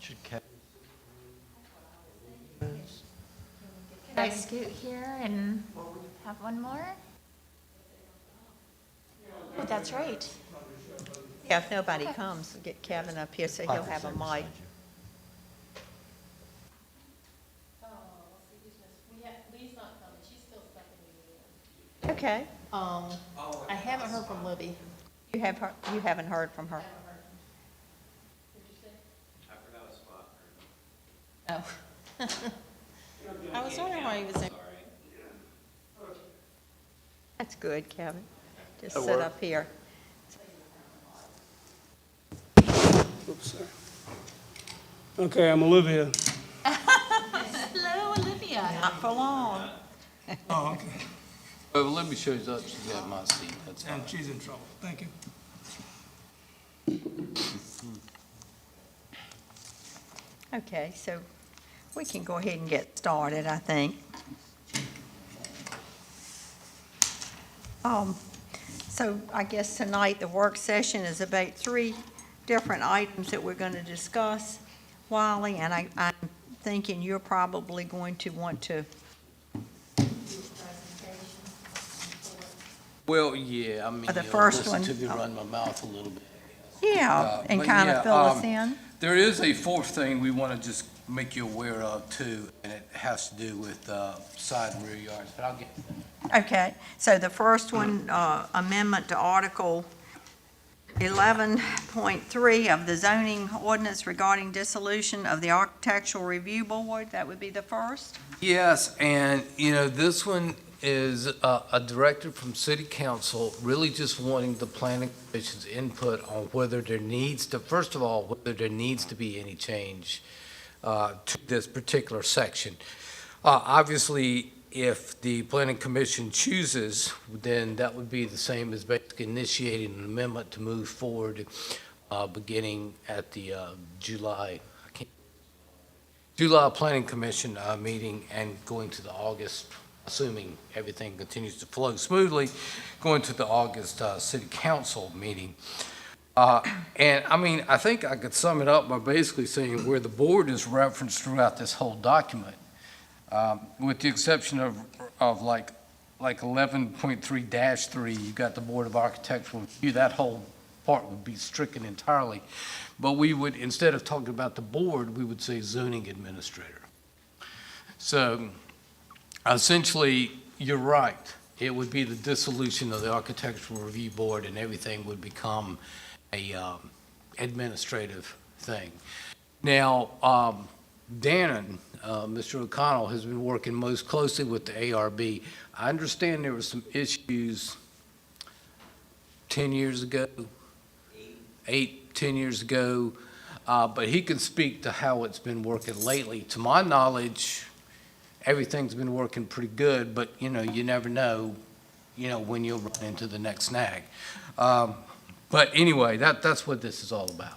Should Kevin? Can I scoot here and have one more? Oh, that's right. Yeah, if nobody comes, get Kevin up here so he'll have a mic. Lee's not coming, she's still stuck in New Zealand. Okay. I haven't heard from Libby. You haven't heard from her. I forgot a spot. Oh. I was wondering why he was there. That's good, Kevin. Just That'll sit work. up here. Oops, sorry. Okay, I'm Olivia. Hello, Olivia. Not for long. Oh, okay. Well, let me show you up, she's got my seat, that's fine. And she's in trouble. Thank you. Okay, so we can go ahead and get started, I think. So I guess tonight the work session is about 3 different items that we're going to discuss, Wiley, and I'm thinking you're probably going to want to. Well, yeah, I mean, The you'll first listen one, to me run my mouth a little bit. Yeah, and But kind yeah, of fill us in. There is a fourth thing we want to just make you aware of too, and it has to do with side and rear yards, but I'll get to that. Okay, so the first one, amendment to Article 11.3 of the zoning ordinance regarding dissolution of the Architectural Review Board, that would be the first? Yes, and, you know, this one is a directive from city council, really just wanting the planning commission's input on whether there needs to, first of all, whether there needs to be any change to this particular section. Obviously, if the planning commission chooses, then that would be the same as basically initiating an amendment to move forward, beginning at the July Planning Commission meeting and going to the August, assuming everything continues to flow smoothly, going to the August city council meeting. And I mean, I think I could sum it up by basically saying where the board is referenced throughout this whole document, with the exception of like 11.3-3, you've got the Board of Architectural Review, that whole part would be stricken entirely. But we would, instead of talking about the board, we would say zoning administrator. So essentially, you're right. It would be the dissolution of the Architectural Review Board and everything would become a administrative thing. Now, Dannon, Mr. O'Connell, has been working most closely with the ARB. I understand there were some issues 10 years ago, 10 years ago, but he can speak to how it's been working lately. To my knowledge, everything's been working pretty good, but, you know, you never know, you know, when you'll run into the next snag. But anyway, that's what this is all about.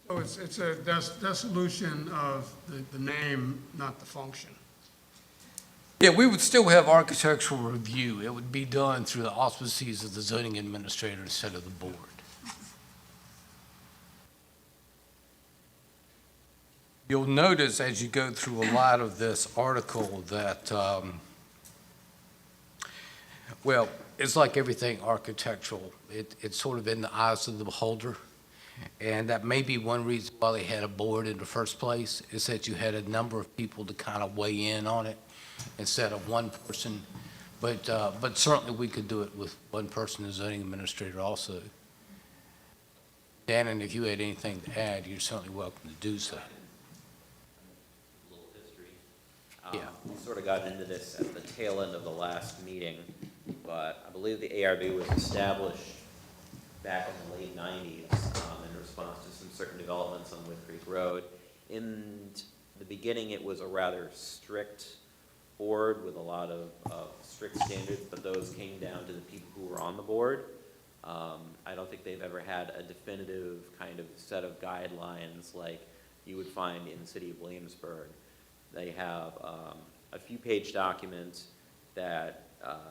So it's a dissolution of the name, not the function. Yeah, we would still have architectural review. It would be done through the auspices of the zoning administrator instead of the board. You'll notice as you go through a lot of this article that, well, it's like everything architectural. It's sort of in the eyes of the beholder. And that may be one reason why they had a board in the first place, is that you had a number of people to kind of weigh in on it instead of one person. But certainly we could do it with one person as zoning administrator also. Dan, and if you had anything to add, you're certainly welcome to do so. Little history. Yeah. We sort of got into this at the tail end of the last meeting, but I believe the ARB was established back in the late 90s in response to some certain developments on Wood Creek Road. In the beginning, it was a rather strict board with a lot of strict standards, but those came down to the people who were on the board. I don't think they've ever had a definitive kind of set of guidelines like you would find in the city of Williamsburg. They have a few page document that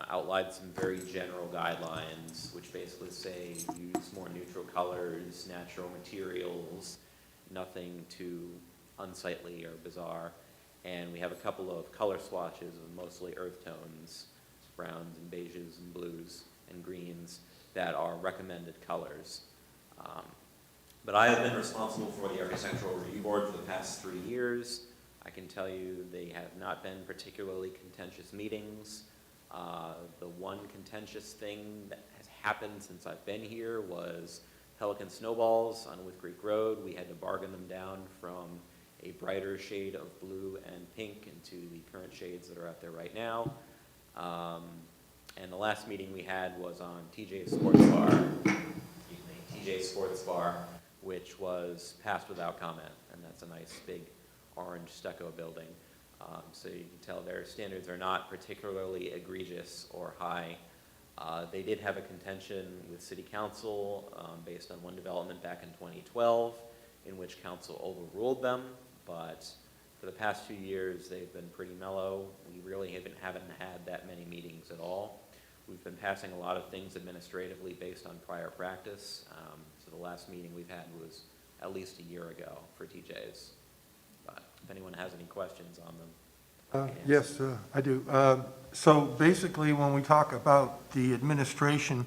outlined some very general guidelines, which basically say use more neutral colors, natural materials, nothing too unsightly or bizarre. And we have a couple of color swatches of mostly earth tones, browns and beiges and blues and greens, that are recommended colors. But I have been responsible for the Architectural Review Board for the past 3 years. I can tell you they have not been particularly contentious meetings. The one contentious thing that has happened since I've been here was Pelican snowballs on With Creek Road. We had to bargain them down from a brighter shade of blue and pink into the current shades that are out there right now. And the last meeting we had was on TJ's Sports Bar, which was passed without comment, and that's a nice big orange stucco building. So you can tell their standards are not particularly egregious or high. They did have a contention with City Council based on one development back in 2012, in which Council overruled them, but for the past 2 years, they've been pretty mellow. We really haven't had that many meetings at all. We've been passing a lot of things administratively based on prior practice. So the last meeting we've had was at least a year ago for TJ's. But if anyone has any questions on them. Yes, I do. So basically, when we talk about the administration,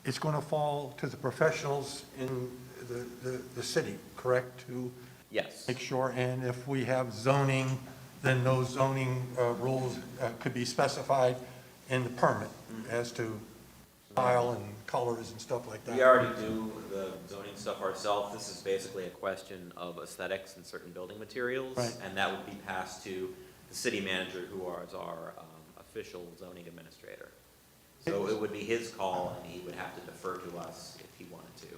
it's going to fall to the professionals in the city, correct? To Yes. make sure, and if we have zoning, then those zoning rules could be specified in the permit as to style and colors and stuff like that. We already do the zoning stuff ourselves. This is basically a question of aesthetics and certain building materials. Right. And that would be passed to the city manager, who is our official zoning administrator. So it would be his call, and he would have to defer to us if he wanted to.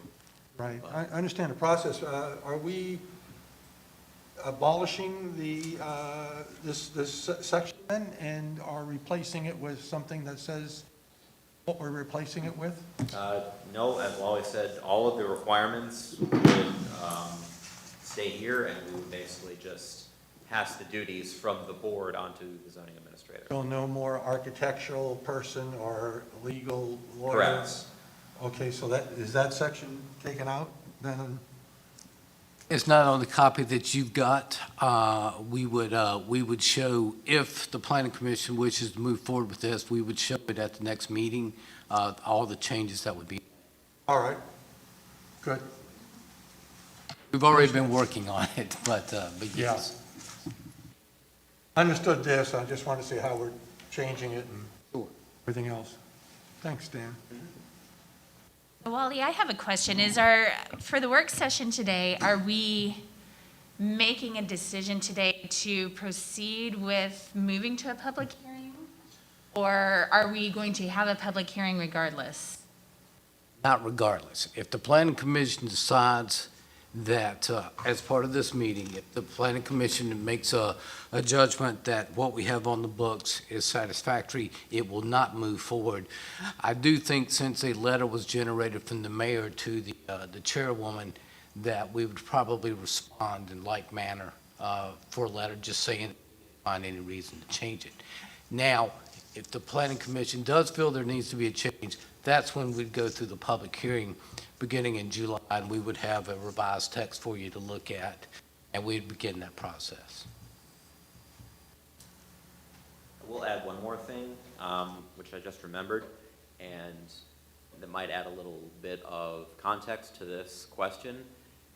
Right, I understand the process. Are we abolishing this section then, and are replacing it with something that says what we're replacing it with? No, as Wally said, all of the requirements would stay here, and we would basically just pass the duties from the board onto the zoning administrator. So no more architectural person or legal lawyer? Correct. Okay, so is that section taken out then? It's not on the copy that you've got. We would show, if the planning commission wishes to move forward with this, we would show it at the next meeting, all the changes that would be. All right, good. We've already been working on it, but yes. Understood this, I just want to see how we're changing it and Sure. everything else. Thanks, Dan. Wally, I have a question. For the work session today, are we making a decision today to proceed with moving to a public hearing? Or are we going to have a public hearing regardless? Not regardless. If the planning commission decides that, as part of this meeting, if the planning commission makes a judgment that what we have on the books is satisfactory, it will not move forward. I do think, since a letter was generated from the mayor to the chairwoman, that we would probably respond in like manner for a letter just saying, find any reason to change it. Now, if the planning commission does feel there needs to be a change, that's when we'd go through the public hearing beginning in July, and we would have a revised text for you to look at, and we'd begin that process. We'll add one more thing, which I just remembered, and that might add a little bit of context to this question.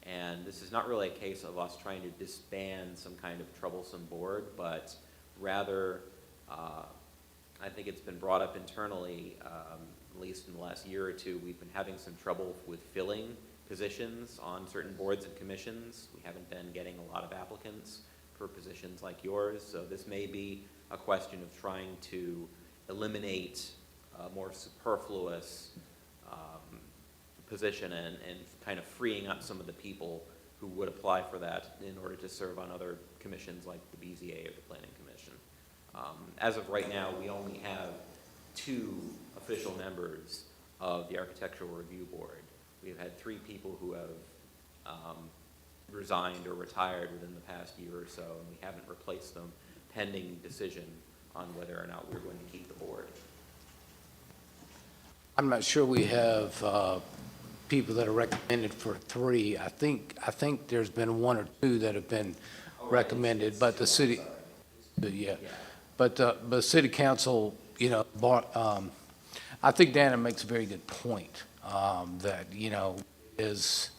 And this is not really a case of us trying to disband some kind of troublesome board, but rather, I think it's been brought up internally, at least in the last year or two, we've been having some trouble with filling positions on certain boards and commissions. We haven't been getting a lot of applicants for positions like yours, so this may be a question of trying to eliminate a more superfluous position and kind of freeing up some of the people who would apply for that in order to serve on other commissions like the BZA or the Planning Commission. As of right now, we only have 2 official members of the Architectural Review Board. We've had 3 people who have resigned or retired within the past year or so, and we haven't replaced them pending decision on whether or not we're going to keep the board. I'm not sure we have people that are recommended for 3. I think there's been 1 or 2 that have been recommended, but the city, yeah. But the city council, I think Dana makes a very good point, that, is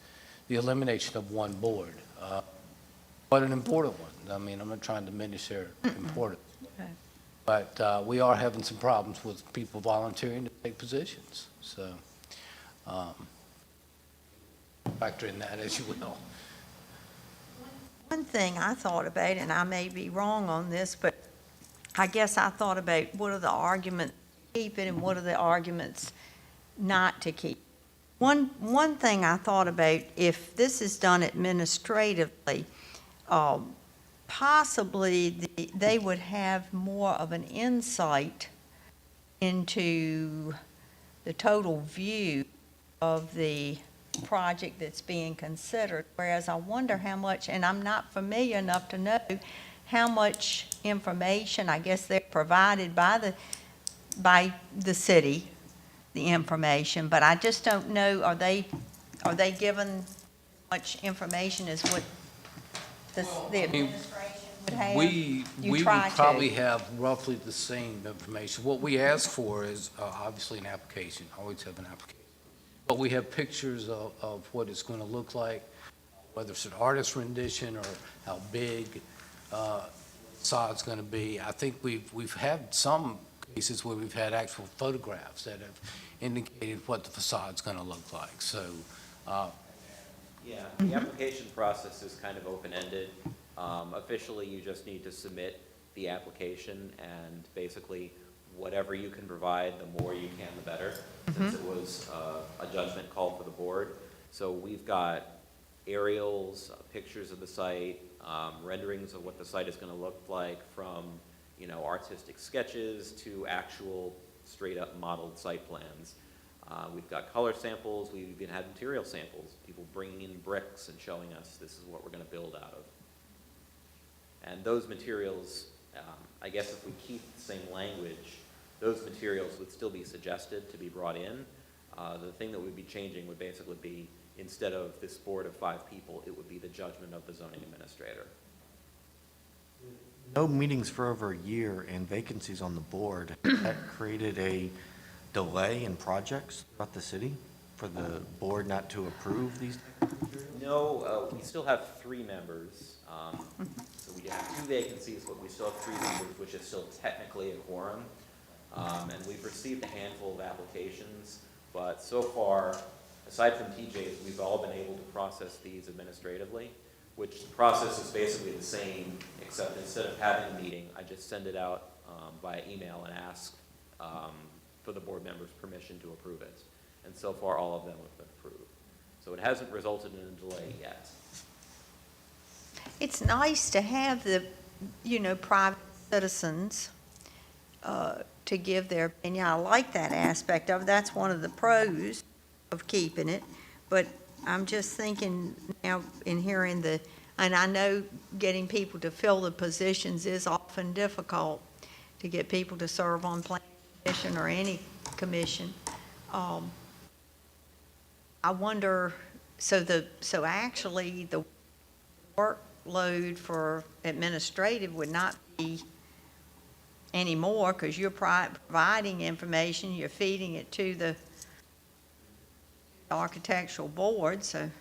the elimination of 1 board, but an important one. I mean, I'm not trying to diminish their importance. Okay. But we are having some problems with people volunteering to take positions, so factor in that as you will. One thing I thought about, and I may be wrong on this, but I guess I thought about what are the arguments to keep it and what are the arguments not to keep. One thing I thought about, if this is done administratively, possibly they would have more of an insight into the total view of the project that's being considered, whereas I wonder how much, and I'm not familiar enough to know how much information, I guess they're provided by the city, the information, but I just don't know, are they given as much information as what the administration would have? We You would try to. probably have roughly the same information. What we ask for is obviously an application, always have an application. But we have pictures of what it's going to look like, whether it's an artist rendition or how big facade's going to be. I think we've had some cases where we've had actual photographs that have indicated what the facade's going to look like. So, Yeah, the application process is kind of open-ended. Officially, you just need to submit the application, and basically, whatever you can provide, the more you can, the better, since it was a judgment call for the board. So we've got aerials, pictures of the site, renderings of what the site is going to look like, from, artistic sketches to actual straight-up modeled site plans. We've got color samples, we've even had material samples, people bringing in bricks and showing us this is what we're going to build out of. And those materials, I guess if we keep the same language, those materials would still be suggested to be brought in. The thing that would be changing would basically be, instead of this board of 5 people, it would be the judgment of the zoning administrator. No meetings for over a year and vacancies on the board. That created a delay in projects throughout the city for the board not to approve these? No, we still have 3 members. So we have 2 vacancies, but we still have 3 members, which is still technically a quorum. And we've received a handful of applications, but so far, aside from TJ's, we've all been able to process these administratively, which the process is basically the same, except instead of having a meeting, I just send it out via email and ask for the board members' permission to approve it. And so far, all of them have been approved. So it hasn't resulted in a delay yet. It's nice to have the, private citizens to give their opinion. I like that aspect of it. That's one of the pros of keeping it. But I'm just thinking now in hearing and I know getting people to fill the positions is often difficult, to get people to serve on planning commission or any commission. I wonder, so actually the workload for administrative would not be anymore, because you're providing information, you're feeding it to the architectural board, so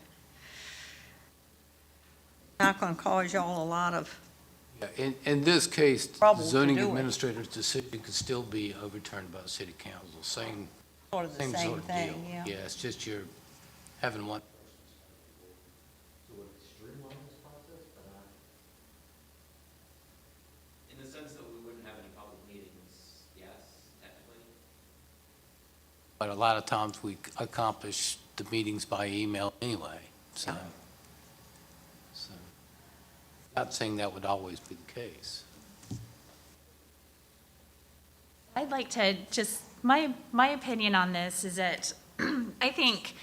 not going to cause y'all a lot of, yeah, in this case, the Trouble to zoning do it. administrator's decision could still be overturned by the city council. Same sort of the same same sort of thing, deal. yeah. Yeah, it's just you're having one. In the sense that we wouldn't have any public meetings, yes, technically. But a lot of times we accomplish the meetings by email anyway, so. Not saying that would always be the case. I'd like to just, my opinion on this is that I think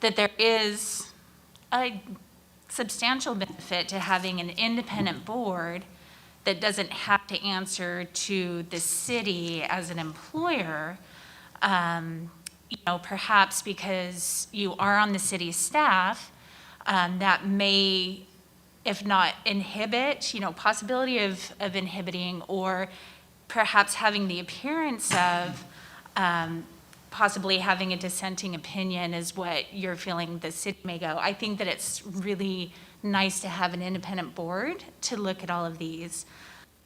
that there is a substantial benefit to having an independent board that doesn't have to answer to the city as an employer. perhaps because you are on the city staff, that may, if not inhibit, possibility of inhibiting, or perhaps having the appearance of possibly having a dissenting opinion is what you're feeling the city may go. I think that it's really nice to have an independent board to look at all of these.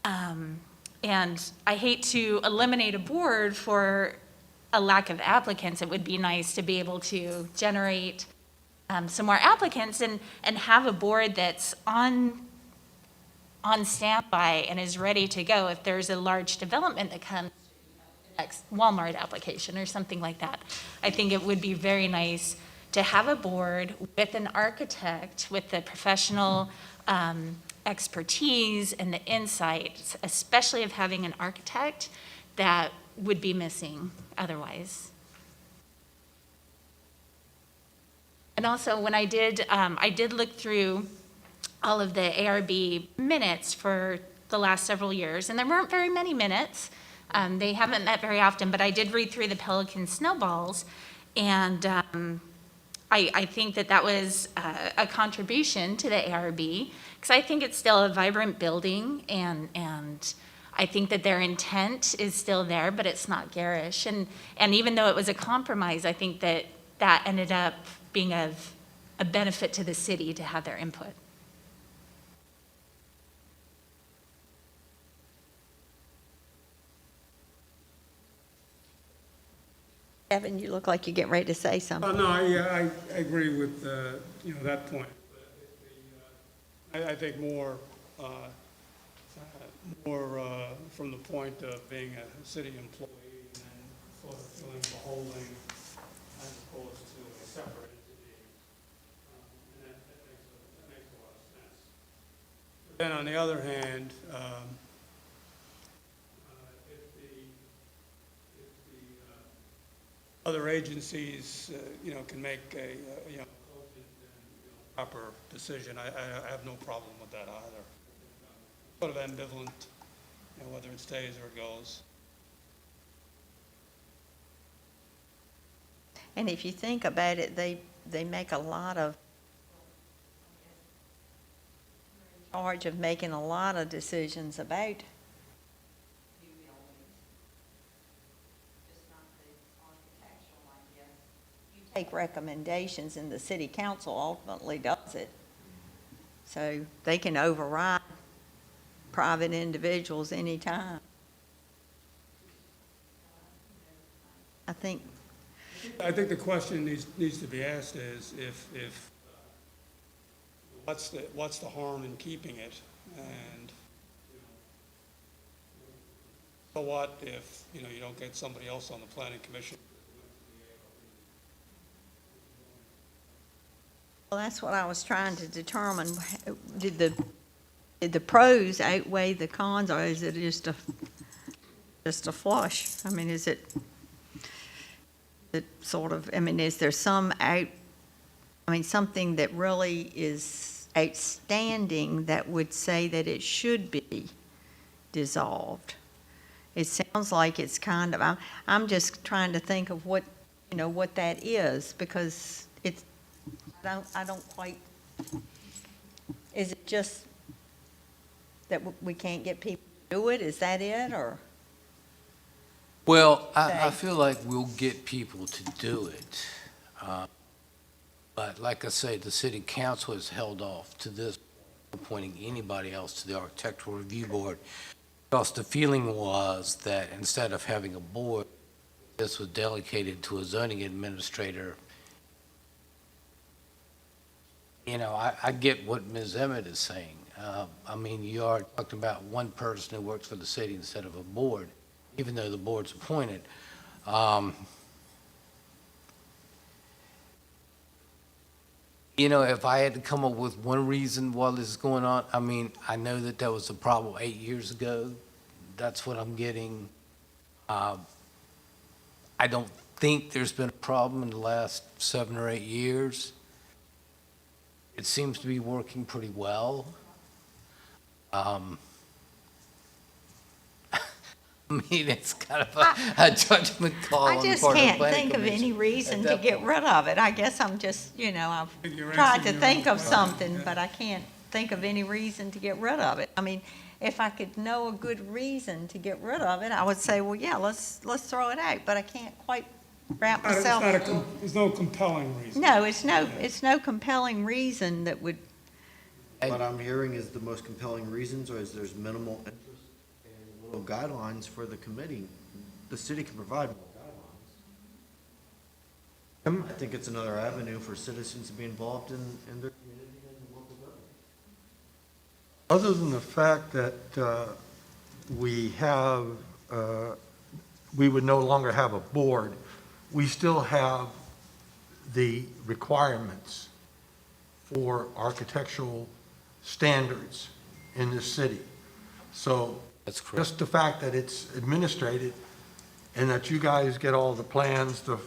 And I hate to eliminate a board for a lack of applicants. It would be nice to be able to generate some more applicants and have a board that's on standby and is ready to go if there's a large development that comes, next Walmart application or something like that. I think it would be very nice to have a board with an architect, with the professional expertise and the insights, especially of having an architect, that would be missing otherwise. And also, when I did look through all of the ARB minutes for the last several years, and there weren't very many minutes. They haven't met very often, but I did read through the Pelican Snowballs, and I think that was a contribution to the ARB, because I think it's still a vibrant building, and I think that their intent is still there, but it's not garish. And even though it was a compromise, I think that ended up being of a benefit to the city to have their input. Evan, you look like you're getting ready to say something. No, I agree with, that point. I think more from the point of being a city employee and sort of feeling beholding as opposed to a separate entity. And that makes a lot of sense. But then on the other hand, other agencies, can make a, cogent and proper decision. I have no problem with that either. Sort of ambivalent, whether it stays or it goes. And if you think about it, they make a lot of, in charge of making a lot of decisions about new buildings. Just not the architectural, I guess. You take recommendations and the city council ultimately does it. So they can override private individuals anytime. I think the question needs to be asked is if what's the harm in keeping it? And so what if, you don't get somebody else on the planning commission? Well, that's what I was trying to determine. Did the pros outweigh the cons, or is it just a flush? I mean, is it sort of, is there something that really is outstanding that would say that it should be dissolved? It sounds like it's kind of, I'm just trying to think of what that is, because I don't quite, is it just that we can't get people to do it? Is that it, or? Well, I feel like we'll get people to do it. But like I say, the city council has held off to this, appointing anybody else to the architectural review board, because the feeling was that instead of having a board, this was delegated to a zoning administrator. I get what Ms. Emmett is saying. You are talking about one person who works for the city instead of a board, even though the board's appointed. If I had to come up with one reason why this is going on, I know that was a problem 8 years ago. That's what I'm getting. I don't think there's been a problem in the last 7 or 8 years. It seems to be working pretty well. I'm mean, it's kind of a judgment call I on the just part of the can't planning think of commission. any reason at to that get point. rid of it. I guess I'm just, I've You're tried to answering your think own of question, something, yeah. but I can't think of any reason to get rid of it. I mean, if I could know a good reason to get rid of it, I would say, well, yeah, let's throw it out, but I can't quite wrap It's myself. not there's no compelling reason. No, it's no compelling reason that would, What I'm hearing is the most compelling reasons, or is there's minimal interest and little guidelines for the committee. The city can provide more guidelines. I think it's another avenue for citizens to be involved in their community and local government. Other than the fact that we have, we would no longer have a board, we still have the requirements for architectural standards in this city. So That's correct. just the fact that it's administrated and that you guys get all the plans, the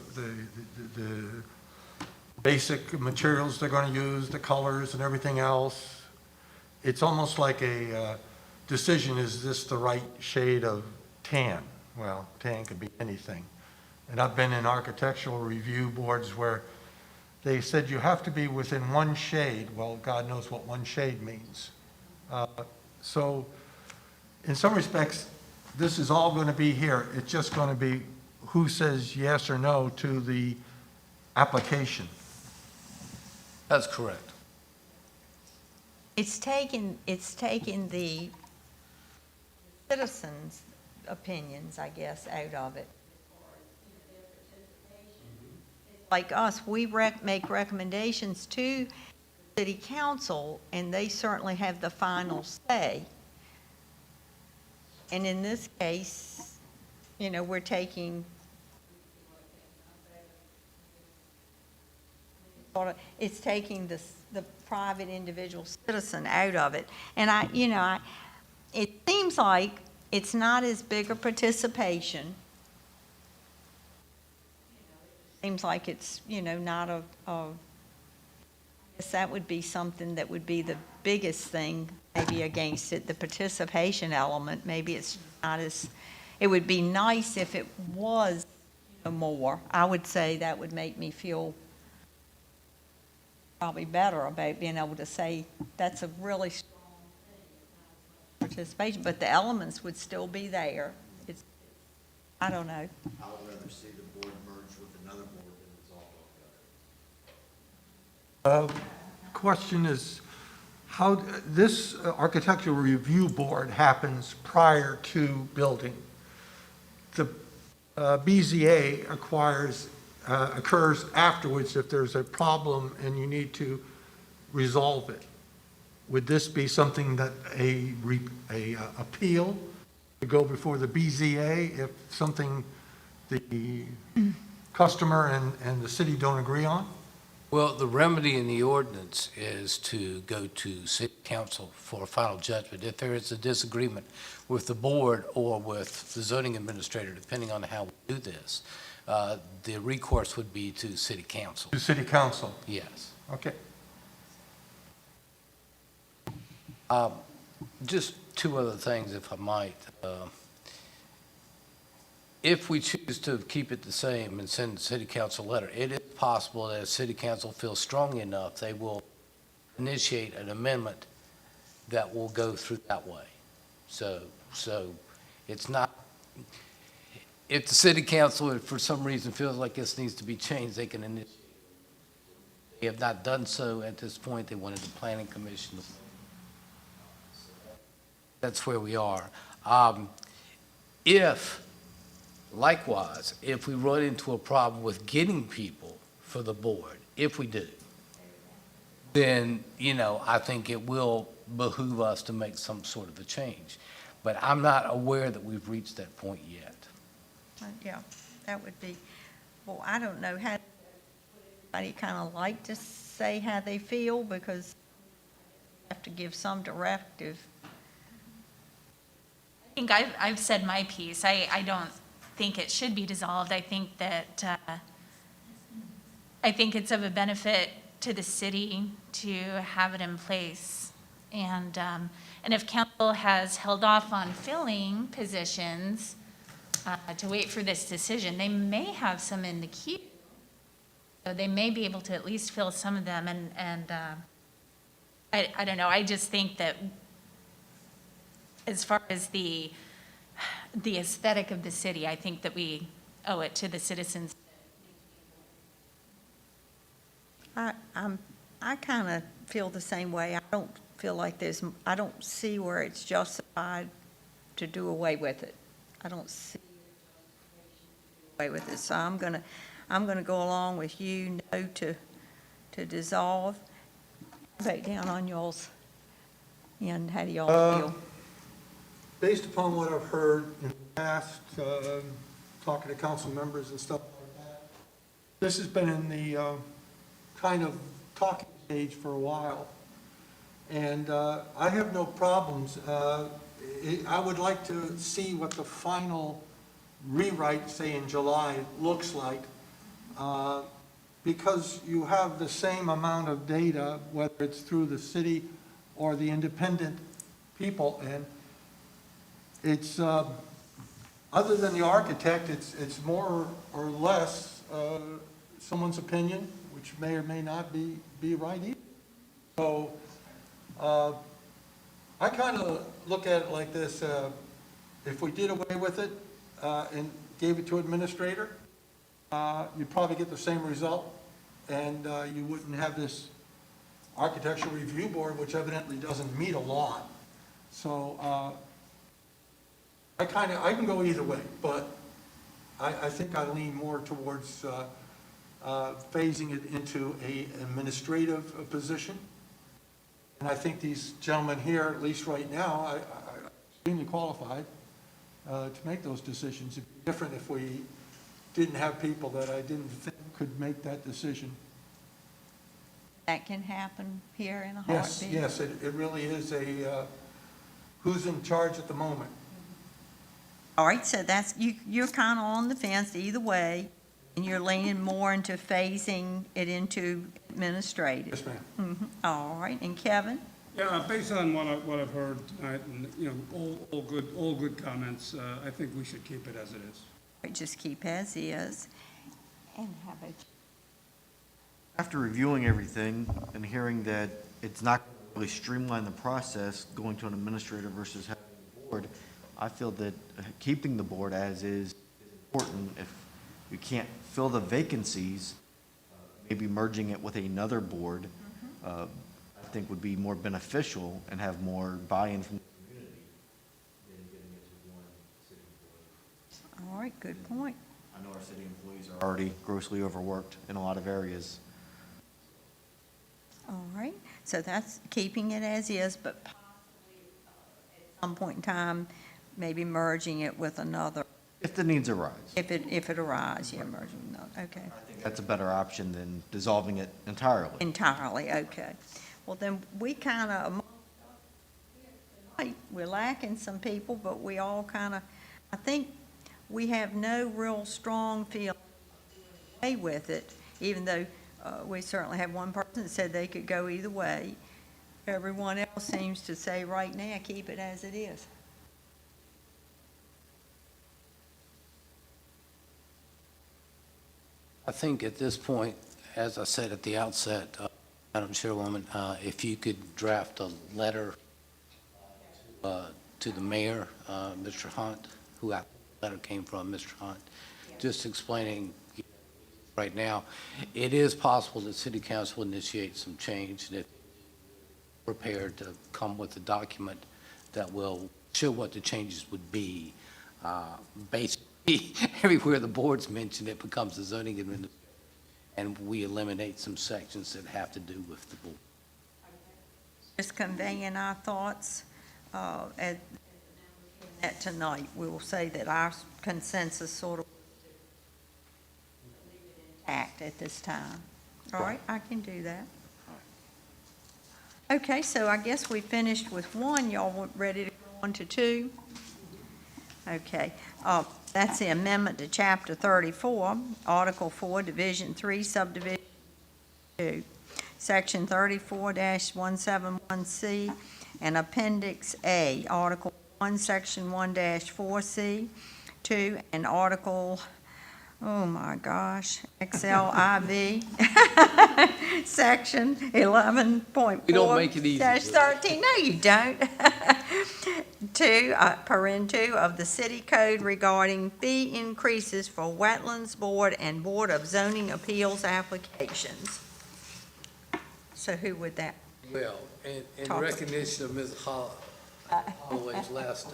basic materials they're going to use, the colors and everything else, it's almost like a decision, is this the right shade of tan? Well, tan could be anything. And I've been in architectural review boards where they said you have to be within one shade. Well, God knows what one shade means. So in some respects, this is all going to be here. It's just going to be who says yes or no to the application. That's correct. it's taken the citizens' opinions, I guess, out of it. Like us, we make recommendations to city council, and they certainly have the final say. And in this case, we're taking, it's taking the private individual citizen out of it. And it seems like it's not as big a participation. Seems like it's, not I guess that would be something that would be the biggest thing maybe against it, the participation element. Maybe it's not as, it would be nice if it was more. I would say that would make me feel probably better about being able to say that's a really strong participation, but the elements would still be there. I don't know. I would rather see the board merge with another board than dissolve altogether. Question is, how, this architectural review board happens prior to building. The BZA occurs afterwards if there's a problem and you need to resolve it. Would this be something that a appeal to go before the BZA if something the customer and the city don't agree on? Well, the remedy in the ordinance is to go to city council for a final judgment. If there is a disagreement with the board or with the zoning administrator, depending on how we do this, the recourse would be to city council. To city council? Yes. Okay. Just two other things, if I might. If we choose to keep it the same and send the city council a letter, it is possible that if city council feels strongly enough, they will initiate an amendment that will go through that way. So it's not, if the city council, for some reason, feels like this needs to be changed, they can initiate. They have not done so at this point. They wanted the planning commission. That's where we are. Likewise, if we run into a problem with getting people for the board, if we do, then, I think it will behoove us to make some sort of a change. But I'm not aware that we've reached that point yet. Yeah, that would be, well, I don't know how, anybody kind of like to say how they feel, because you have to give some directive. I think I've said my piece. I don't think it should be dissolved. I think that, I think it's of a benefit to the city to have it in place. And if council has held off on filling positions, to wait for this decision. They may have some in the queue, so they may be able to at least fill some of them, and I don't know, I just think that as far as the aesthetic of the city, I think that we owe it to the citizens. I kind of feel the same way. I don't feel like I don't see where it's justified to do away with it. I don't see away with it. So I'm gonna go along with you, no to dissolve. Back down on y'all's end, how do y'all feel? Based upon what I've heard in the past, talking to council members and stuff like that, this has been in the kind of talking stage for a while. And I have no problems. I would like to see what the final rewrite, say in July, looks like. Because you have the same amount of data, whether it's through the city or the independent people. And it's, other than the architect, it's more or less someone's opinion, which may or may not be right either. So I kind of look at it like this. If we did away with it and gave it to administrator, you'd probably get the same result, and you wouldn't have this architectural review board, which evidently doesn't meet a lot. So I can go either way, but I think I lean more towards phasing it into an administrative position. And I think these gentlemen here, at least right now, are extremely qualified to make those decisions. It'd be different if we didn't have people that I didn't think could make that decision. That can happen here in a Yes, heartbeat? yes, it really is a, who's in charge at the moment. All right, so that's, you're kind of on the fence either way, and you're leaning more into phasing it into administrative. Yes, ma'am. All right, and Kevin? Yeah, based on what I've heard tonight, and, you know, all good comments, I think we should keep it as it is. Just keep as is. And how about you? After reviewing everything and hearing that it's not really streamline the process, going to an administrator versus having a board, I feel that keeping the board as is important. If you can't fill the vacancies, maybe merging it with another board, I think would be more beneficial and have more buy-in from the community than getting it to one city employee. All right, good point. I know our city employees are already grossly overworked in a lot of areas. All right, so that's keeping it as is, but possibly at some point in time, maybe merging it with another, If the needs arise. if it arises, yeah, merging another, okay. I think that's a better option than dissolving it entirely. Entirely, okay. Well, then, we kind of, we're lacking some people, but we all kind of, I think we have no real strong feeling away with it, even though we certainly have one person that said they could go either way. Everyone else seems to say right now, keep it as it is. I think at this point, as I said at the outset, Madam Chairwoman, if you could draft a letter to the mayor, Mr. Hunt, who the letter came from, Mr. Hunt, just explaining right now, it is possible that city council will initiate some change, and if prepared to come with a document that will show what the changes would be. Basically, everywhere the board's mentioned, it becomes a zoning administrator, and we eliminate some sections that have to do with the board. Just conveying our thoughts at that tonight. We will say that our consensus sort of intact at this time. All right, I can do that. Okay, so I guess we finished with one. Y'all ready to go on to two? Okay, that's the amendment to Chapter 34, Article 4, Division 3, Subdivision 2, Section 34-171C, and Appendix A, Article 1, Section 1-4C, 2, and Article, oh my gosh, XLIV, Section 11.4. We don't make it easy, dash do we? 13, no, you don't. 2, paren 2 of the city code regarding fee increases for Wetlands Board and Board of Zoning Appeals applications. So who would that? Well, in Talk. recognition of Ms. Holloway's last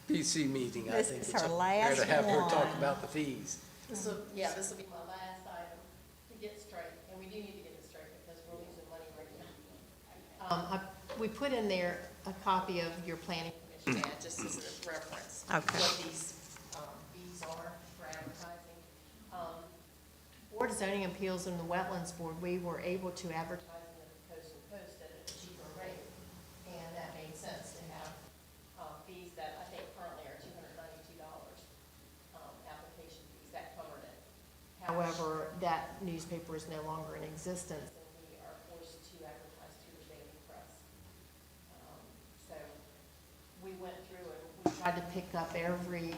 PC meeting, I This think is it's her fair last to have her talk one. about the fees. This will be my last item to get straight, and we do need to get it straight because we're losing money right now. We put in there a copy of your planning commission ad, just as a reference. Okay. What these fees are for advertising. Board of Zoning Appeals and the Wetlands Board, we were able to advertise in the Poquoson Post at a cheaper rate, and that made sense to have fees that I think currently are $292, application fees, that covered it. However, that newspaper is no longer in existence, and we are forced to advertise through the daily press. So we went through and we tried to pick up every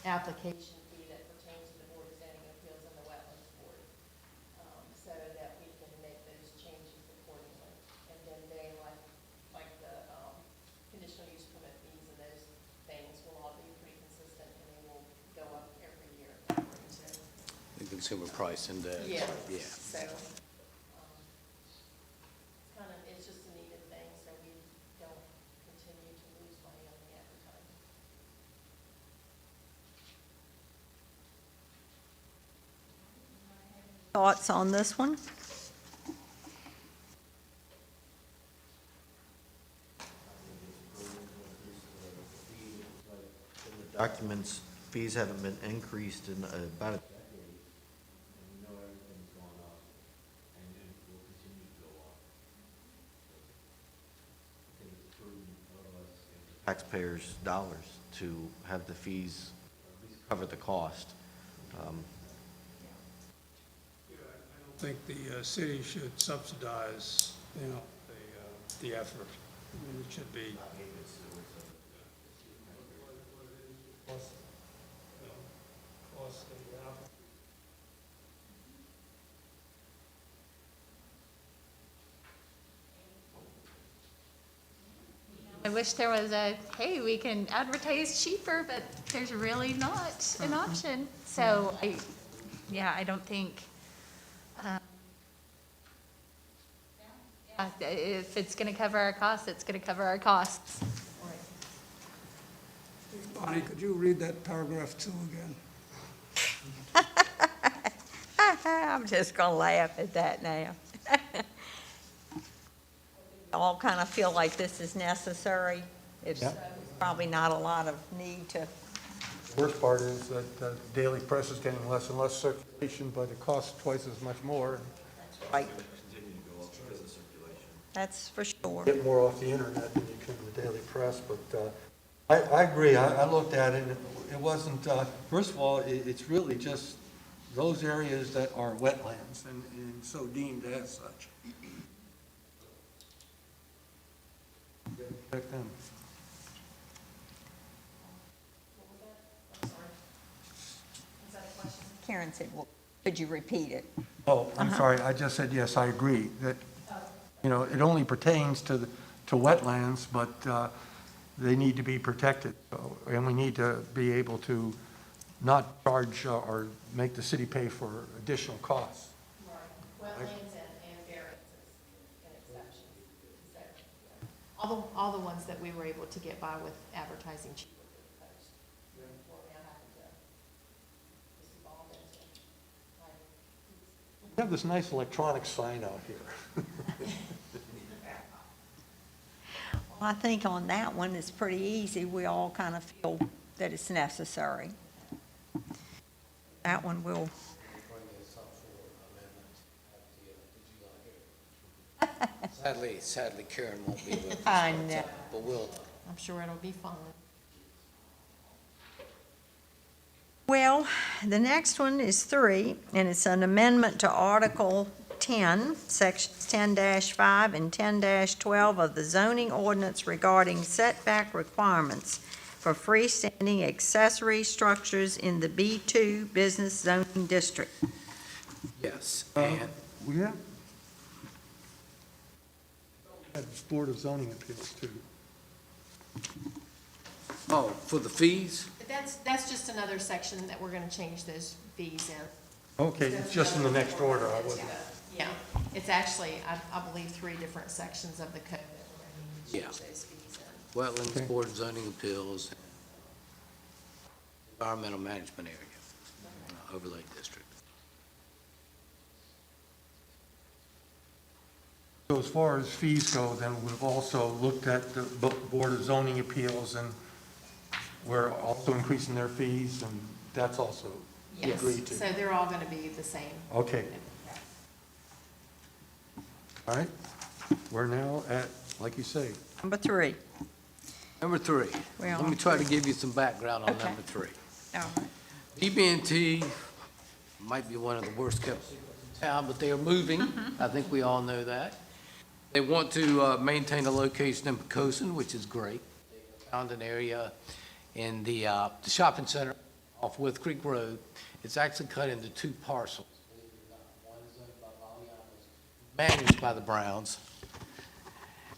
application fee that pertains to the Board of Zoning Appeals and the Wetlands Board, so that we can make those changes accordingly. And then they, like the conditional use permit fees and those things will all be pretty consistent, and they will go up every year according to. The consumer price index. Yeah. Yeah. So, it's just a needed thing, so we don't continue to lose money on the advertising. Thoughts on this one? Documents, fees haven't been increased in about a decade, and we know everything's gone up, and it will continue to go up. I think it's prudent of us, and the taxpayers' dollars, to have the fees at least cover the cost. Yeah, I don't think the city should subsidize, the effort. I mean, it should be. Cost of the applicant. I wish there was a, hey, we can advertise cheaper, but there's really not an option. So I don't think, if it's going to cover our costs, it's going to cover our costs. Bonnie, could you read that paragraph 2 again? I'm just gonna laugh at that now. All kind of feel like this is necessary. It's probably not a lot of need to, Worst part is that the daily press is getting less and less circulation, but it costs twice as much more. like. That's for sure. Get more off the internet than you can in the daily press, but I agree. I looked at it, and it wasn't, first of all, it's really just those areas that are wetlands and so deemed as such. Protect them. Karen said, well, could you repeat it? Oh, I'm sorry, I just said, yes, I agree, that, it only pertains to wetlands, but they need to be protected, and we need to be able to not charge or make the city pay for additional costs. Right, wetlands and variances and exceptions. So, yeah. All the ones that we were able to get by with advertising cheaper for the post. We're now having to just evolve into. We have this nice electronic sign out here. Well, I think on that one, it's pretty easy. We all kind of feel that it's necessary. That one will, Sadly, Karen won't be with us. I know. But we'll, I'm sure it'll be fun. Well, the next one is 3, and it's an amendment to Article 10, Sections 10-5 and 10-12 of the zoning ordinance regarding setback requirements for freestanding accessory structures in the B2 Business Zoning District. Yes, and Yeah. Had Board of Zoning Appeals too. oh, for the fees? But that's just another section that we're gonna change those fees in. Okay, it's just in the next order, I wasn't. Yeah, it's actually, I believe, 3 different sections of the code that we're gonna need to Yeah. change those fees in. Wetlands, Okay. Board of Zoning Appeals, Environmental Management Area, Overlay District. So as far as fees go, then we've also looked at the Board of Zoning Appeals, and we're also increasing their fees, and that's also Yes, agreed to. so they're all gonna be the same. Okay, all right. We're now at, like you say, Number 3. Number 3, We're let on me try to give you some background on Okay. number 3. All right. BB&T might be one of the worst kept secrets in town, but they are moving. I think we all know that. They want to maintain a location in Poquoson, which is great. They found an area in the shopping center off Wood Creek Road. It's actually cut into 2 parcels. One is owned by Valianos, managed by the Browns,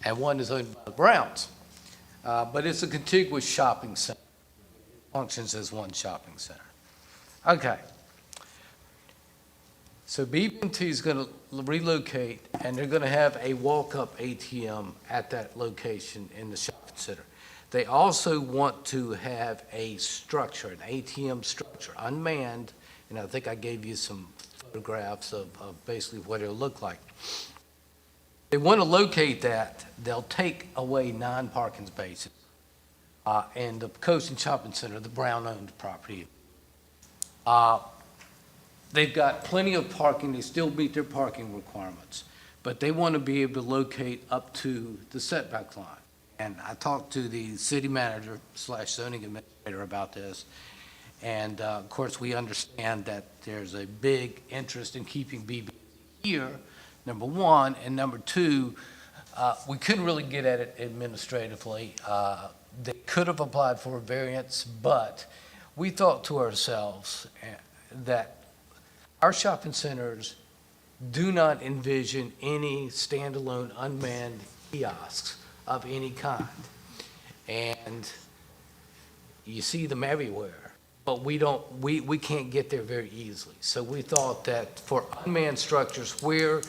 and one is owned by the Browns. But it's a contiguous shopping center. It functions as one shopping center. Okay. So BB&T is going to relocate, and they're going to have a walk-up ATM at that location in the shopping center. They also want to have a structure, an ATM structure, unmanned, and I think I gave you some photographs of basically what it'll look like. They want to locate that, they'll take away 9 parking spaces. And the Poquoson Shopping Center, the Brown-owned property. They've got plenty of parking, they still meet their parking requirements, but they want to be able to locate up to the setback line. And I talked to the city manager / zoning administrator about this, and of course, we understand that there's a big interest in keeping BB here, number 1, and number 2, we couldn't really get at it administratively. They could have applied for a variance, but we thought to ourselves that our shopping centers do not envision any standalone unmanned kiosks of any kind. And you see them everywhere, but we can't get there very easily. So we thought that for unmanned structures where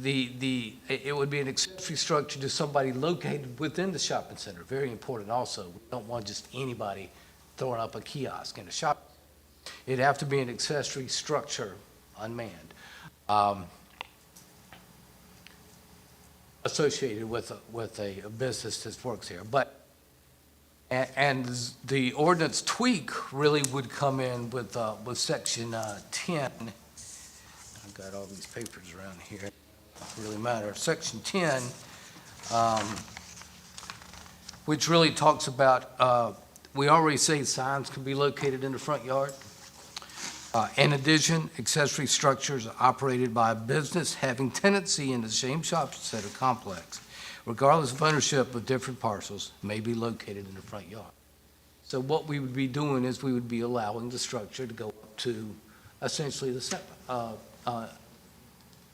it would be an accessory structure to somebody located within the shopping center, very important also. We don't want just anybody throwing up a kiosk in a shop. It'd have to be an accessory structure, unmanned, associated with a business that works here. But, and the ordinance tweak really would come in with section 10. I've got all these papers around here, doesn't really matter. Section 10, which really talks about, we already say signs can be located in the front yard. In addition, accessory structures operated by a business having tenancy in the same shopping center complex, regardless of ownership of different parcels, may be located in the front yard. So what we would be doing is we would be allowing the structure to go up to essentially the setback,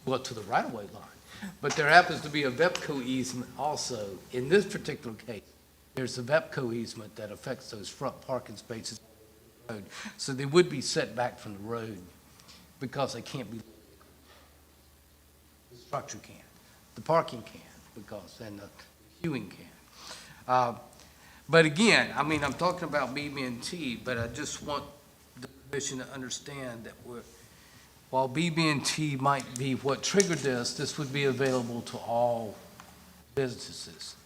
well, to the right-of-way line. But there happens to be a VEPCO easement also. In this particular case, there's a VEPCO easement that affects those front parking spaces. So they would be set back from the road because they can't be, the structure can, the parking can, because, and the queuing can. But again, I mean, I'm talking about BB&T, but I just want the commission to understand that while BB&T might be what triggered this would be available to all businesses.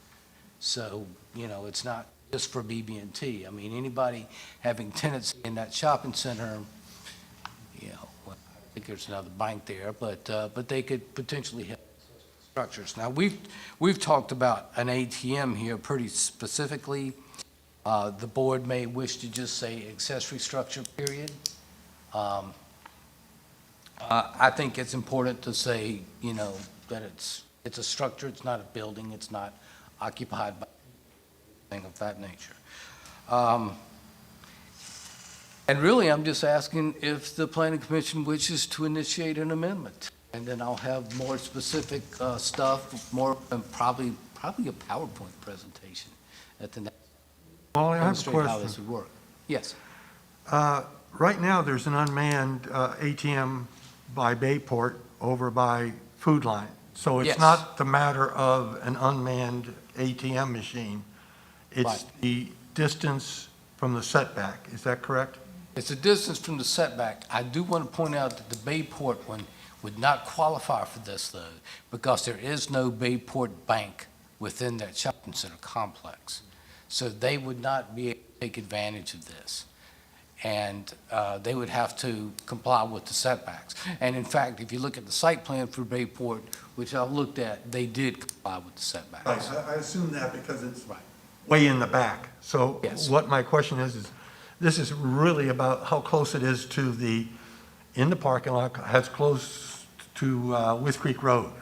So, you know, it's not just for BB&T. I mean, anybody having tenancy in that shopping center, you know, well, I think there's another bank there, but they could potentially have structures. Now, we've talked about an ATM here pretty specifically. The board may wish to just say accessory structure, period. I think it's important to say, you know, that it's a structure, it's not a building, it's not occupied by anything of that nature. And really, I'm just asking if the planning commission wishes to initiate an amendment. And then I'll have more specific stuff, more, probably a PowerPoint presentation at the next. Well, I have a Demonstrate how question. this would work. Yes. Right now, there's an unmanned ATM by Bayport over by Food Line. So it's Yes. not the matter of an unmanned ATM machine. It's Right. the distance from the setback. Is that correct? It's a distance from the setback. I do want to point out that the Bayport one would not qualify for this, though, because there is no Bayport Bank within that shopping center complex. So they would not be able to take advantage of this. And they would have to comply with the setbacks. And in fact, if you look at the site plan for Bayport, which I've looked at, they did comply with the setbacks. I assume that because it's Right. way in the back. So Yes. what my question is this is really about how close it is to in the parking lot, as close to With Creek Road.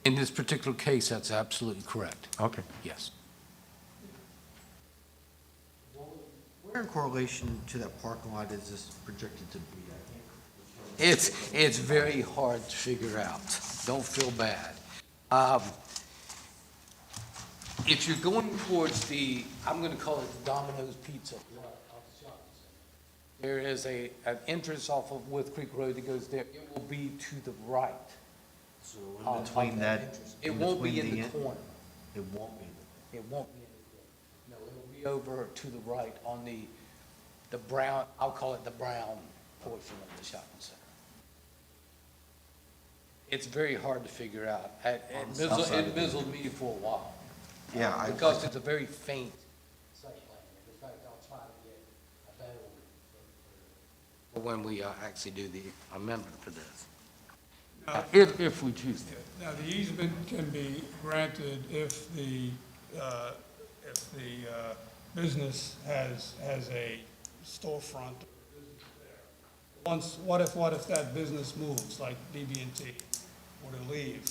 In this particular case, that's absolutely correct. Okay. Yes. Where in correlation to that parking lot is this projected to be? It's very hard to figure out. Don't feel bad. If you're going towards I'm going to call it the Domino's Pizza. There is an entrance off of With Creek Road that goes there. It will be to the right. So in between that. It won't be in between the corner. It won't be. It won't be in the corner. No, it'll be over to the right on the brown, I'll call it the brown portion of the shopping center. It's very hard to figure out. It mizzled me for a while. Yeah, Because it's a very faint site plan. In fact, I'll try to get a better one for when we actually do the amendment for this. If we choose to. Now, the easement can be granted if the business has a storefront or business there. What if that business moves, like BB&T were to leave?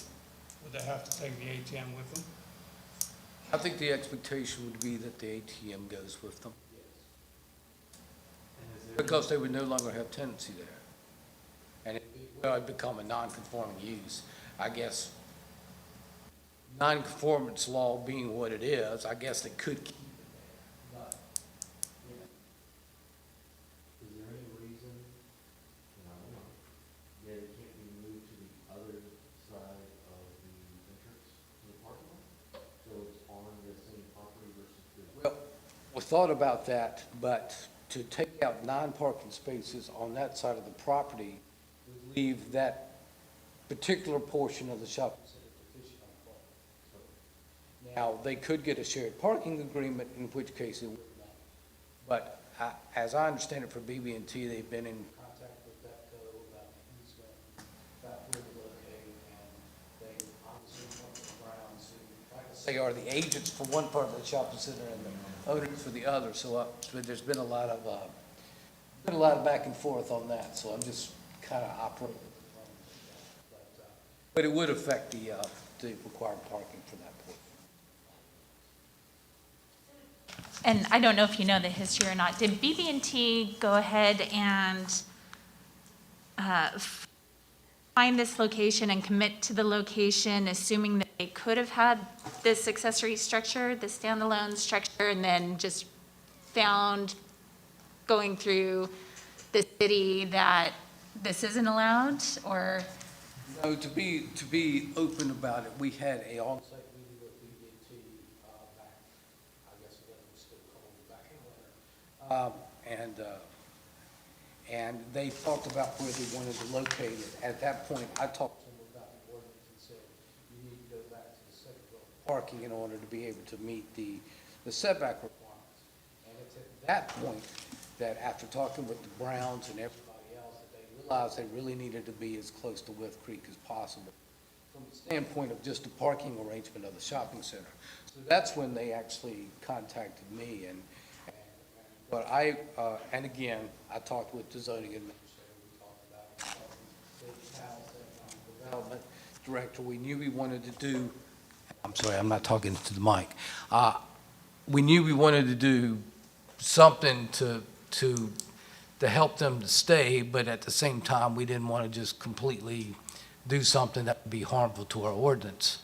Would they have to take the ATM with them? I think the expectation would be that the ATM goes with them. Because they would no longer have tenancy there. And it would become a non-conforming use. I guess, non-conformance law being what it is, I guess they could keep it there. But, you know. Is there any reason, and I don't know, that it can't be moved to the other side of the entrance to the parking lot? So it's on the same property versus the. Well, we thought about that, but to take out 9 parking spaces on that side of the property would leave that particular portion of the shopping center deficient on parking. Now, they could get a shared parking agreement, in which case it would not. But as I understand it for BB&T, they've been in contact with Betco about the easement, about where to locate, and they obviously want the grounds who, like I say, are the agents for one part of the shopping center and the owners for the other. So there's been a lot of back and forth on that. So I'm just kind of operating. But it would affect the required parking for that portion. And I don't know if you know the history or not. Did BB&T go ahead and find this location and commit to the location, assuming that they could have had this accessory structure, this standalone structure, and then just found, going through the city, that this isn't allowed, or? No, to be open about it, we had a on-site meeting with BB&T back, I guess it was still cold back in winter. And they talked about where they wanted to locate it. At that point, I talked to them about the ordinance and said, you need to go back to the second floor parking in order to be able to meet the setback requirements. And it's at that point that after talking with the Browns and everybody else, that they realized they really needed to be as close to With Creek as possible from the standpoint of just the parking arrangement of the shopping center. So that's when they actually contacted me, but and again, I talked with the zoning administrator, we talked about the development director. We knew we wanted to do, I'm sorry, I'm not talking to the mic. we knew we wanted to do something to help them to stay, but at the same time, we didn't want to just completely do something that would be harmful to our ordinance,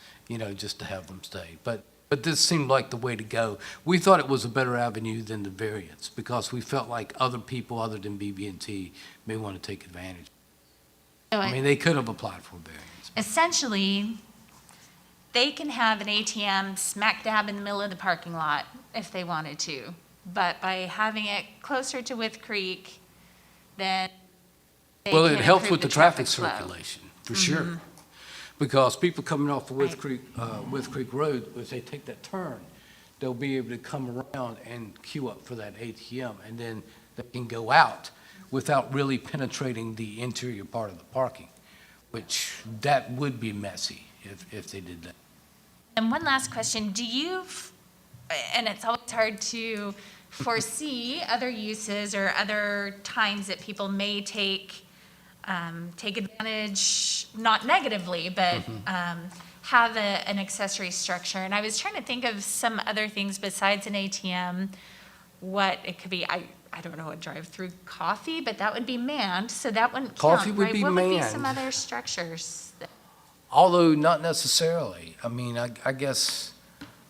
just to have them stay. But this seemed like the way to go. We thought it was a better avenue than the variance, because we felt like other people other than BB&T may want to take advantage. So I mean, they could have applied for a variance. essentially, they can have an ATM smack dab in the middle of the parking lot if they wanted to. But by having it closer to Wythe Creek, then they Well, can it helps improve with the traffic flow. circulation, for sure. Because people coming off of Right. Wythe Creek Road, as they take that turn, they'll be able to come around and queue up for that ATM, and then they can go out without really penetrating the interior part of the parking, which that would be messy if they did that. And one last question, and it's always hard to foresee other uses or other times that people may take advantage, not negatively, but have an accessory structure. And I was trying to think of some other things besides an ATM, what it could be. I don't know, a drive-through coffee, but that would be manned, so that wouldn't count, Coffee would right? be What would be some manned. other structures? Although not necessarily. I mean, I guess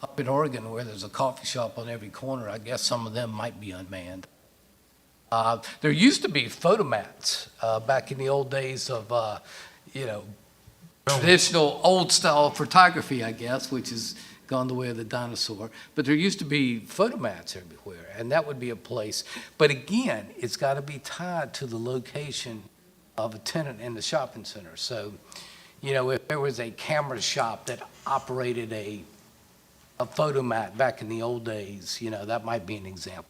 up in Oregon where there's a coffee shop on every corner, I guess some of them might be unmanned. There used to be photomats back in the old days of, traditional old-style photography, I guess, which has gone the way of the dinosaur. But there used to be photomats everywhere, and that would be a place. But again, it's got to be tied to the location of a tenant in the shopping center. So, if there was a camera shop that operated a photomat back in the old days, that might be an example.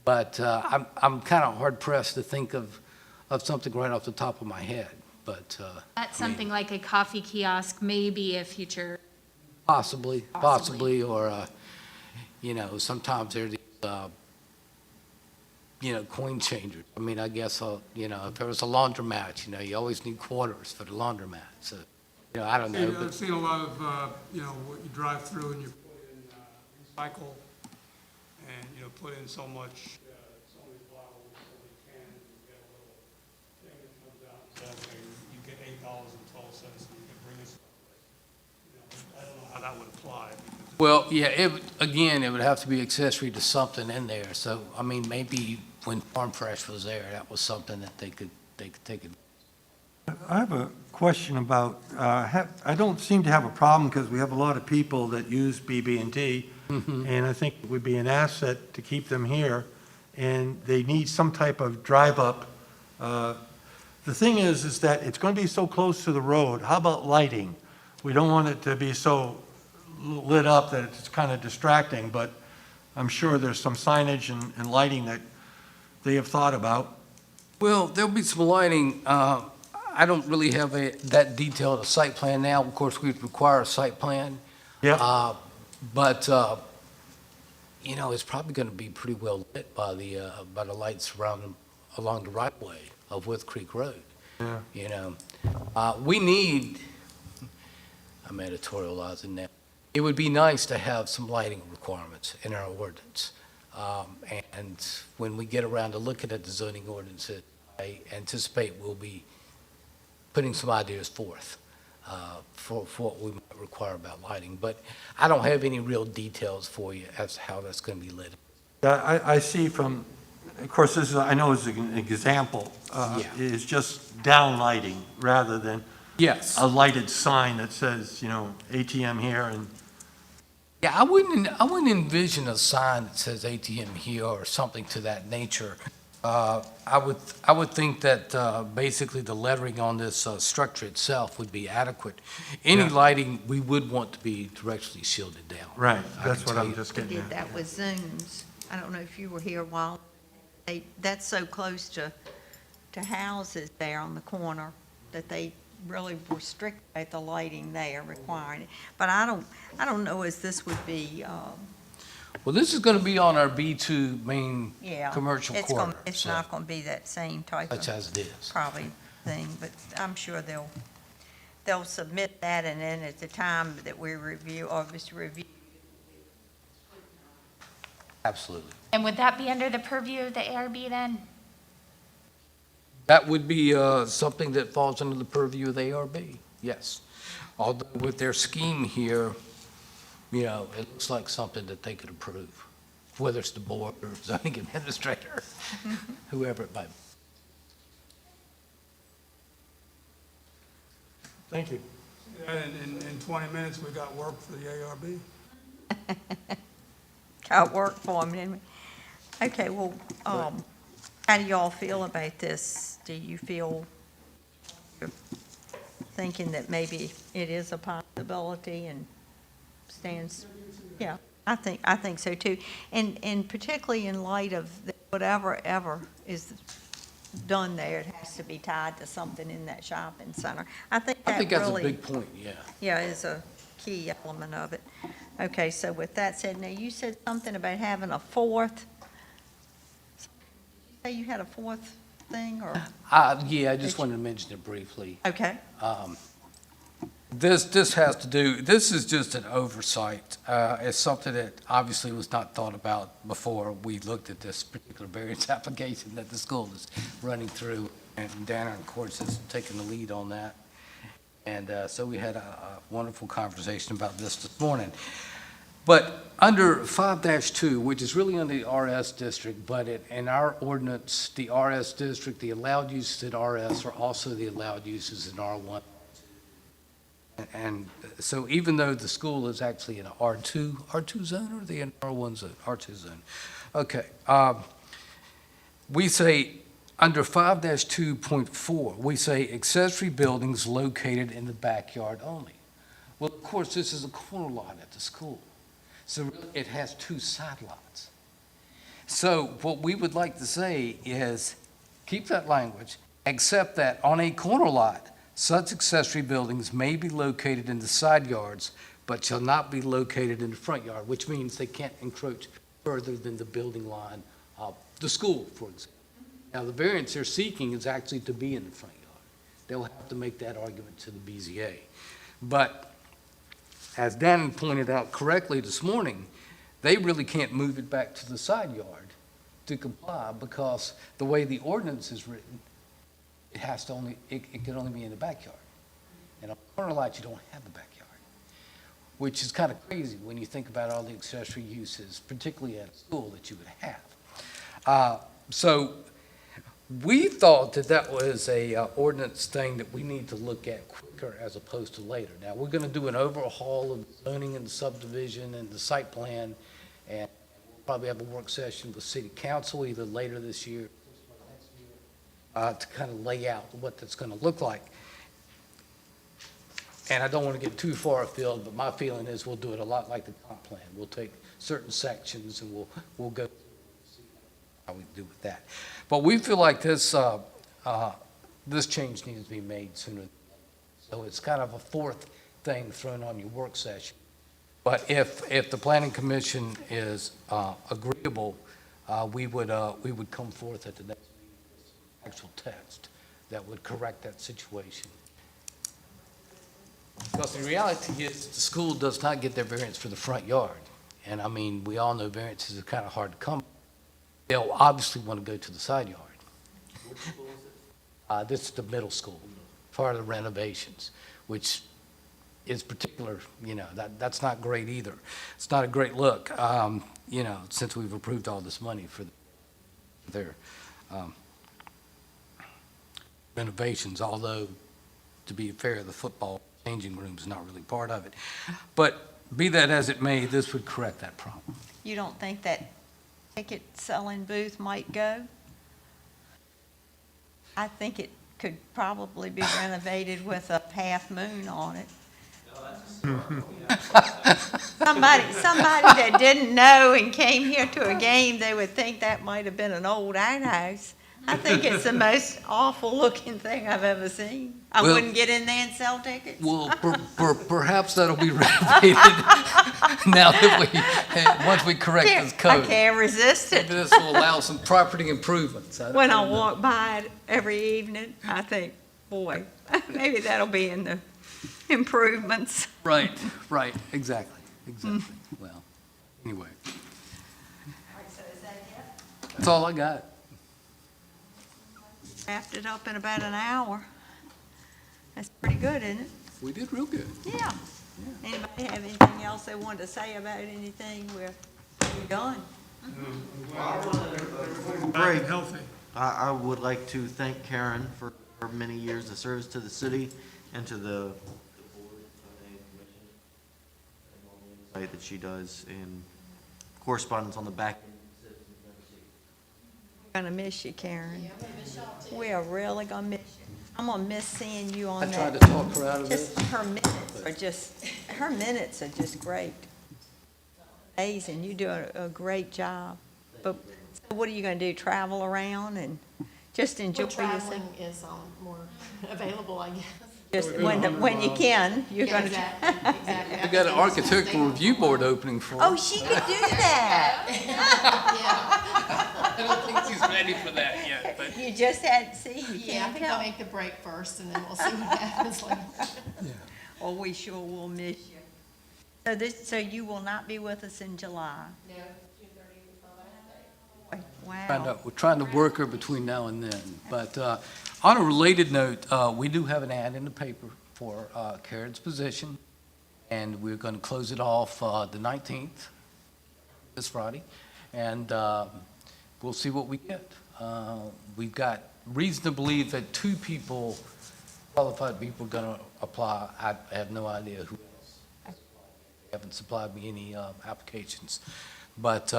But I'm kind of hard pressed to think of something right off the top of my head. But That's something like a coffee kiosk, maybe a future. possibly, or sometimes there's coin changers. I mean, I guess if there was a laundromat, you always need quarters for the laundromat. So I don't know. I've seen a lot of, what you drive through and you put in recycle, and, put in so many bottles, so many cans, you get a little thing that comes out and says, hey, you get $8.12, and you can bring this someplace. I don't know how that would apply. Well, yeah, it would have to be accessory to something in there. So, I mean, maybe when Farm Fresh was there, that was something that they could take it. I have a question about, I don't seem to have a problem because we have a lot of people that use BB&T, and I think it would be an asset to keep them here, and they need some type of drive-up. The thing is that it's going to be so close to the road. How about lighting? We don't want it to be so lit up that it's kind of distracting, but I'm sure there's some signage and lighting that they have thought about. Well, there'll be some lighting. I don't really have that detailed a site plan now. Of course, we'd require a site plan. Yeah. But it's probably going to be pretty well lit by the lights along the right way of Wythe Creek Road. Yeah. We need, I'm editorializing now. It would be nice to have some lighting requirements in our ordinance. And when we get around to looking at the zoning ordinances, I anticipate we'll be putting some ideas forth for what we might require about lighting. But I don't have any real details for you as to how that's going to be lit. I see from, of course, this is, I know is an example, Yeah. is just down lighting rather than Yes. a lighted sign that says, ATM here and. Yeah, I wouldn't envision a sign that says ATM here or something to that nature. I would think that basically the lettering on this structure itself would be adequate. Any Yeah. lighting, we would want to be directly shielded down. Right, I that's can what tell I'm you. just They getting did at. that with Zooms. I don't know if you were here a while. That's so close to houses there on the corner that they really restrict the lighting there, requiring it. But I don't know as this would be, Well, this is going to be on our B2 main yeah. commercial corridor, It's so- not going to be that same type such of as it is. probably thing, but I'm sure they'll submit that, and then at the time that we review, or Mr. Review, Absolutely. And would that be under the purview of the ARB then? That would be something that falls under the purview of the ARB, yes. Although with their scheme here, you know, it looks like something that they could approve, whether it's the board or zoning administrator, whoever it might be. Thank you. And in 20 minutes, we got work for the ARB. Got work for them, didn't we? Okay, well, how do y'all feel about this? Do you feel, you're thinking that maybe it is a possibility and stands? Yeah, I think so too. And particularly in light of whatever ever is done there, it has to be tied to something in that shopping center. I think that that's a really, big point, yeah. yeah, is a key element of it. Okay, so with that said, now you said something about having a fourth. Did you say you had a fourth thing, or? Yeah, I just wanted to mention it briefly. Okay, This has to do, this is just an oversight. It's something that obviously was not thought about before we looked at this particular variance application that the school is running through, and Dana, of course, is taking the lead on that. And so we had a wonderful conversation about this morning. But under 5-2, which is really under the RS district, but in our ordinance, the RS district, the allowed uses in RS are also the allowed uses in R1. And so even though the school is actually in an R2 zone, or the R1 zone? R2 zone. Okay. We say, under 5-2.4, we say accessory buildings located in the backyard only. Well, of course, this is a corner lot at the school. So really, it has two side lots. So what we would like to say is, keep that language, except that on a corner lot, such accessory buildings may be located in the side yards, but shall not be located in the front yard, which means they can't encroach further than the building line of the school, for example. Now, the variance they're seeking is actually to be in the front yard. They'll have to make that argument to the BZA. But as Dan pointed out correctly this morning, they really can't move it back to the side yard to comply, because the way the ordinance is written, it has to only, it can only be in the backyard. And on a corner lot, you don't have a backyard, which is kind of crazy when you think about all the accessory uses, particularly at school, that you would have. So we thought that that was a ordinance thing that we need to look at quicker as opposed to later. Now, we're going to do an overhaul of zoning and the subdivision and the site plan, and we'll probably have a work session with city council either later this year to kind of lay out what that's going to look like. And I don't want to get too far afield, but my feeling is we'll do it a lot like the comp plan. We'll take certain sections and we'll go see how we do with that. But we feel like this this change needs to be made sooner. So it's kind of a fourth thing thrown on your work session. But if the planning commission is agreeable, we would come forth at the next meeting with some actual text that would correct that situation. Because the reality is the school does not get their variance for the front yard. And I mean, we all know variances are kind of hard to come by. They'll obviously want to go to the side yard. Which school is it? This is the middle school, part of the renovations, which is particular, you know, that's not great either. It's not a great look, you know, since we've approved all this money for their renovations, although, to be fair, the football changing room is not really part of it. But be that as it may, this would correct that problem. you don't think that ticket selling booth might go? I think it could probably be renovated with a half moon on it. Somebody that didn't know and came here to a game, they would think that might have been an old outhouse. I think it's the most awful looking thing I've ever seen. I Well- wouldn't get in there and sell tickets. Well, perhaps that'll be renovated now that once we correct this I code. can't resist it. This will allow some property improvements. When I walk by it every evening, I think, boy, maybe that'll be in the improvements. Right, exactly. Well, anyway. That's all I got. Wrapped it up in about an hour. That's pretty good, isn't it? We did real good. Yeah. Anybody have anything else they wanted to say about anything? We're done. Great. Healthy. I would like to thank Karen for her many years of service to the city and to the board and commission and all the insight that she does in correspondence on the back end. Citizens never see. Gonna miss you, Karen. We are really gonna miss you. I'm gonna miss seeing you I on tried that. to talk her out of it. Just her minutes are just great. Amazing. You do a great job. But so what are you gonna do? Travel around and just enjoy Well, yourself? traveling is more available, I guess. Just when you can, you're Yeah, gonna. exactly. I got an architectural review board opening for her. Oh, she could do that. I don't think she's ready for that yet, but. You just had, see, you Yeah, I can't think I'll tell. make the break first, and then we'll see what happens later. Oh, we sure will miss you. So you will not be with us in July? No, June 30th is my last day. Wow. We're trying to work her between now and then. But on a related note, we do have an ad in the paper for Karen's position, and we're going to close it off the 19th, this Friday, and we'll see what we get. We've got reason to believe that 2 people, qualified people, are going to apply. I have no idea who else. They haven't supplied me any applications. But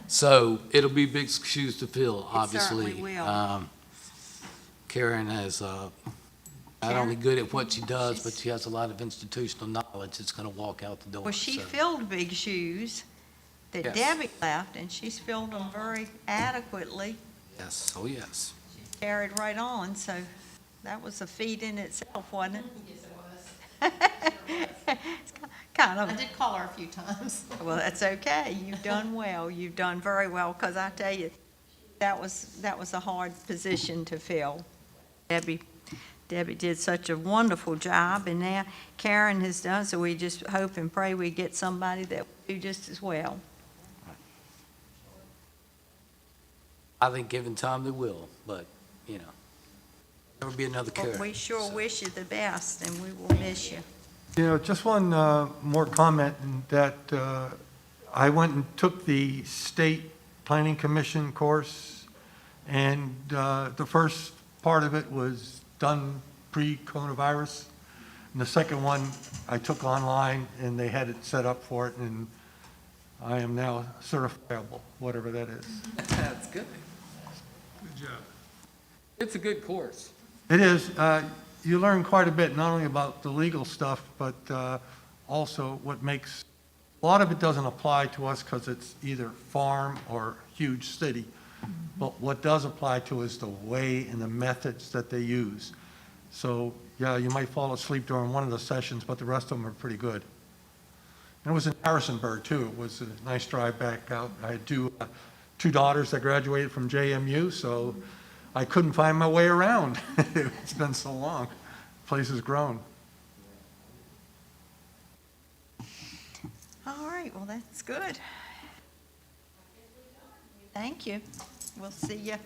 so it'll be big shoes to fill, obviously. certainly will. Karen is not only good at what she does, but she has a lot of institutional knowledge that's going to walk out the door. Well, she so. filled big shoes that Yes. Debbie left, and she's filled them very adequately. Yes, oh yes. Carried right on, so that was a feat in itself, wasn't it? Yes, it was. It's kind I of, did call her a few times. well, that's okay. You've done well. You've done very well, because I tell you, that was a hard position to fill. Debbie did such a wonderful job, and now Karen has done, so we just hope and pray we get somebody that will do just as well. I think given time they will, but, there'll be another But Karen. we sure so. wish you the best, and we will miss you. Just one more comment, that I went and took the State Planning Commission course, and the first part of it was done pre-coronavirus, and the second one I took online, and they had it set up for it, and I am now certifiable, whatever that is. That's good. Good job. It's a good course. It is. You learn quite a bit, not only about the legal stuff, but also what makes, a lot of it doesn't apply to us because it's either farm or huge city. But what does apply to is the way and the methods that they use. So, yeah, you might fall asleep during one of the sessions, but the rest of them are pretty good. And it was in Harrisonburg, too. It was a nice drive back out. I had two daughters that graduated from JMU, so I couldn't find my way around. It's been so long. The place has grown. All right, well, that's good. Thank you. We'll see you at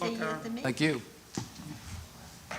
the meeting. Thank you.